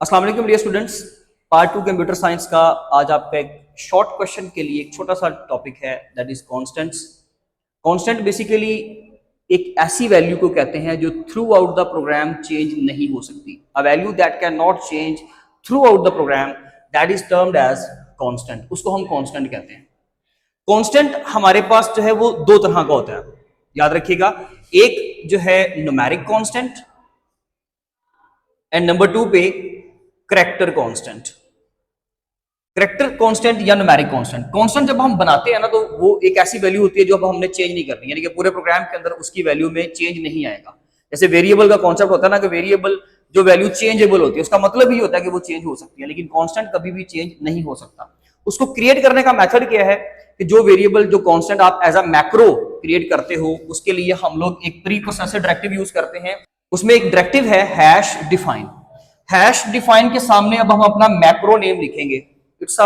अस्सलाम वालेकुम dear students. Part 2 computer science का आज आपका एक शॉर्ट क्वेश्चन के लिए एक छोटा सा टॉपिक है, that is constants. Constant basically एक ऐसी वैल्यू को कहते हैं जो throughout the program change नहीं हो सकती। A value that can not change throughout the program, that is termed as constant. उसको हम कांस्टेंट कहते हैं। कांस्टेंट हमारे पास जो है वो दो तरह का होता है, याद रखिएगा। एक जो है न्यूमेरिक कांस्टेंट एंड नंबर 2 पे करैक्टर कांस्टेंट। करैक्टर कांस्टेंट या न्यूमेरिक कांस्टेंट, कांस्टेंट जब हम बनाते हैं ना तो वो एक ऐसी वैल्यू होती है जो अब हमने चेंज नहीं करनी, यानी कि पूरे प्रोग्राम के अंदर उसकी वैल्यू में चेंज नहीं आएगा। जैसे वेरिएबल का कॉन्सेप्ट होता है ना कि वेरिएबल जो वैल्यू चेंजेबल होती है उसका मतलब ही होता है कि वो चेंज हो सकती है, लेकिन कांस्टेंट कभी भी चेंज नहीं हो सकता। उसको क्रिएट करने का मेथड क्या है कि जो वेरिएबल जो कांस्टेंट आप एज अ मैक्रो क्रिएट करते हो उसके लिए हम लोग एक प्री प्रोसेसर डायरेक्टिव यूज करते हैं। उसमें एक डायरेक्टिव है हैश डिफाइन। हैश डिफाइन के सामने अब हम अपना मैक्रो नेम लिखेंगे। It's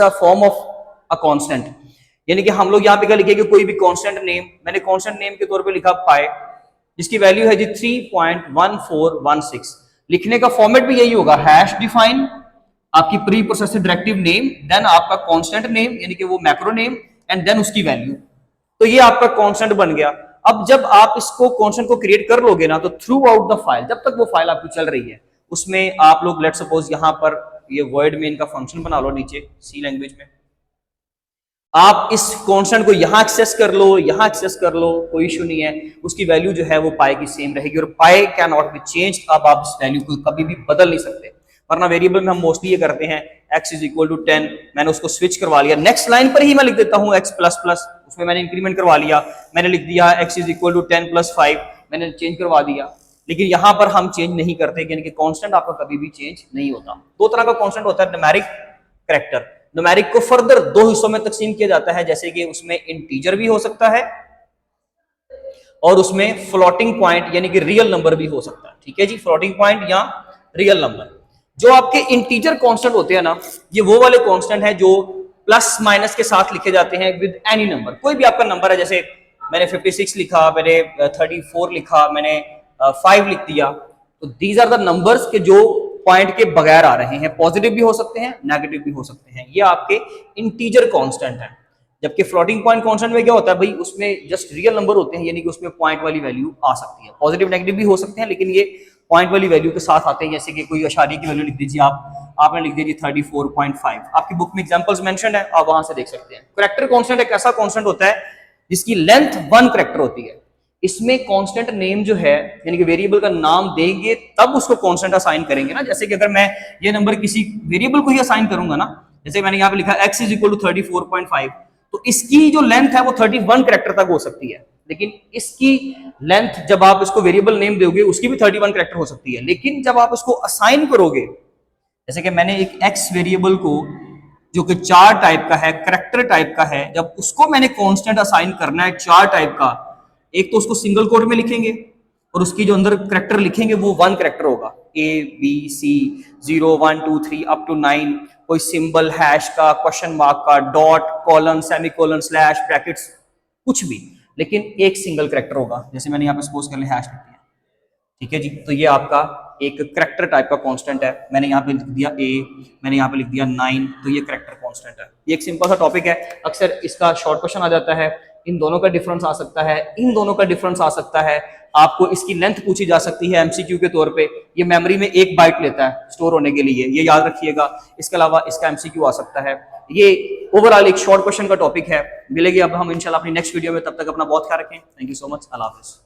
a form of a constant, यानी कि हम लोग यहाँ पे क्या लिखेंगे, कोई भी कांस्टेंट नेम। मैंने कांस्टेंट नेम के तौर पे लिखा पाई, जिसकी वैल्यू है जी 3.1416। लिखने का फॉर्मेट भी यही होगा, हैश डिफाइन, आपकी pre processor directive name, then आपका कांस्टेंट नेम यानी कि वो मैक्रो नेम, एंड देन उसकी वैल्यू। तो ये आपका कांस्टेंट बन गया। अब जब आप इसको कांस्टेंट को क्रिएट कर लोगे ना तो थ्रू आउट द फाइल, जब तक वो फाइल आपकी चल रही है उसमें आप लोग लेट सपोज यहां पर ये वर्ड मेन का फंक्शन बना लो नीचे सी लैंग्वेज में। आप इस कांस्टेंट को यहां एक्सेस कर लो, यहां एक्सेस कर लो, कोई इशू नहीं है। उसकी वैल्यू जो है वो पाई की सेम रहेगी और पाई कैन नॉट बी चेंज। अब आप इस वैल्यू को कभी भी बदल नहीं सकते, वरना वेरिएबल में हम मोस्टली ये करते हैं x इज इक्वल टू 10, मैंने उसको स्विच करवा लिया, नेक्स्ट लाइन पर ही मैं लिख देता हूं x प्लस प्लस, उसमें मैंने इंक्रीमेंट करवा लिया, मैंने लिख दिया x is equal to 10 plus 5, मैंने चेंज करवा दिया। लेकिन यहां पर हम चेंज नहीं करते, यानी कि कांस्टेंट आपका कभी भी चेंज नहीं होता। दो तरह का कांस्टेंट होता है, न्यूमेरिक, करैक्टर। न्यूमेरिक को फर्दर दो हिस्सों में तकसीम किया जाता है, जैसे कि उसमें इंटीजर भी हो सकता है और उसमें फ्लोटिंग पॉइंट यानी कि रियल नंबर भी हो सकता है। ठीक है जी, फ्लोटिंग पॉइंट या रियल नंबर। जो आपके इंटीजर कांस्टेंट होते हैं ना, ये वो वाले कांस्टेंट है जो प्लस माइनस के साथ लिखे जाते हैं विद एनी नंबर। कोई भी आपका नंबर है, जैसे मैंने 56 लिखा, मैंने 34 लिखा, मैंने 5 लिख दिया, तो दीज आर द नंबर्स के जो पॉइंट के बगैर आ रहे हैं। पॉजिटिव भी हो सकते हैं, नेगेटिव भी हो सकते हैं। ये आपके इंटीजर कांस्टेंट है। जबकि फ्लोटिंग पॉइंट कांस्टेंट में क्या होता है भाई, उसमें जस्ट रियल नंबर होते हैं, यानी कि उसमें पॉइंट वाली वैल्यू आ सकती है। पॉजिटिव नेगेटिव भी हो सकते हैं, लेकिन ये पॉइंट वाली वैल्यू के साथ आते हैं। जैसे कि कोई अशारी की वैल्यू लिख दीजिए, आपने लिख दिया जी 34.5, आपकी बुक में एग्जांपल्स मेंशन है, आप वहां से देख सकते हैं। करैक्टर कांस्टेंट एक ऐसा कांस्टेंट होता है जिसकी लेंथ 1 करैक्टर होती है। इसमें कांस्टेंट नेम जो है, यानी कि वेरिएबल का नाम देंगे तब उसको कांस्टेंट असाइन करेंगे ना। जैसे कि अगर मैं ये नंबर किसी वेरिएबल को ही असाइन करूंगा ना, जैसे मैंने यहाँ पे लिखा x इज इक्वल टू 34.5, तो इसकी जो लेंथ है वो 31 करैक्टर तक हो सकती है। लेकिन इसकी लेंथ जब आप इसको वेरिएबल नेम दोगे उसकी भी 31 करैक्टर हो सकती है। लेकिन जब आप उसको असाइन करोगे, जैसे कि मैंने एक x वेरिएबल को जो कि 4 टाइप का है, करैक्टर टाइप का है, जब उसको मैंने कांस्टेंट असाइन करना है 4 टाइप का, एक तो उसको सिंगल कोट में लिखेंगे और उसकी जो अंदर करैक्टर लिखेंगे वो 1 करैक्टर होगा, A B C 0 1 2 3 up to 9, कोई सिंबल, हैश का, क्वेश्चन मार्क का, dot, colon, semicolon, slash, brackets, कुछ भी, लेकिन एक सिंगल करैक्टर होगा। जैसे मैंने यहाँ पे सपोज कर लिया हैश लिख दिया। ठीक है जी, तो ये आपका एक करैक्टर टाइप का कांस्टेंट है। मैंने यहाँ पे लिख दिया A, मैंने यहाँ पे लिख दिया 9, तो ये करैक्टर कांस्टेंट है। ये एक सिंपल सा टॉपिक है, अक्सर इसका शॉर्ट क्वेश्चन आ जाता है। इन दोनों का डिफरेंस आ सकता है, इन दोनों का डिफरेंस आ सकता है, आपको इसकी लेंथ पूछी जा सकती है एमसीक्यू के तौर पे। ये मेमोरी में 1 बाइट लेता है स्टोर होने के लिए, ये याद रखिएगा। इसके अलावा इसका एमसीक्यू आ सकता है। ये ओवरऑल एक शॉर्ट क्वेश्चन का टॉपिक है। मिलेंगे अब हम इंशाल्लाह अपनी नेक्स्ट वीडियो में, तब तक अपना बहुत ख्याल रखें। थैंक यू सो मच, अल्लाह हाफिज़।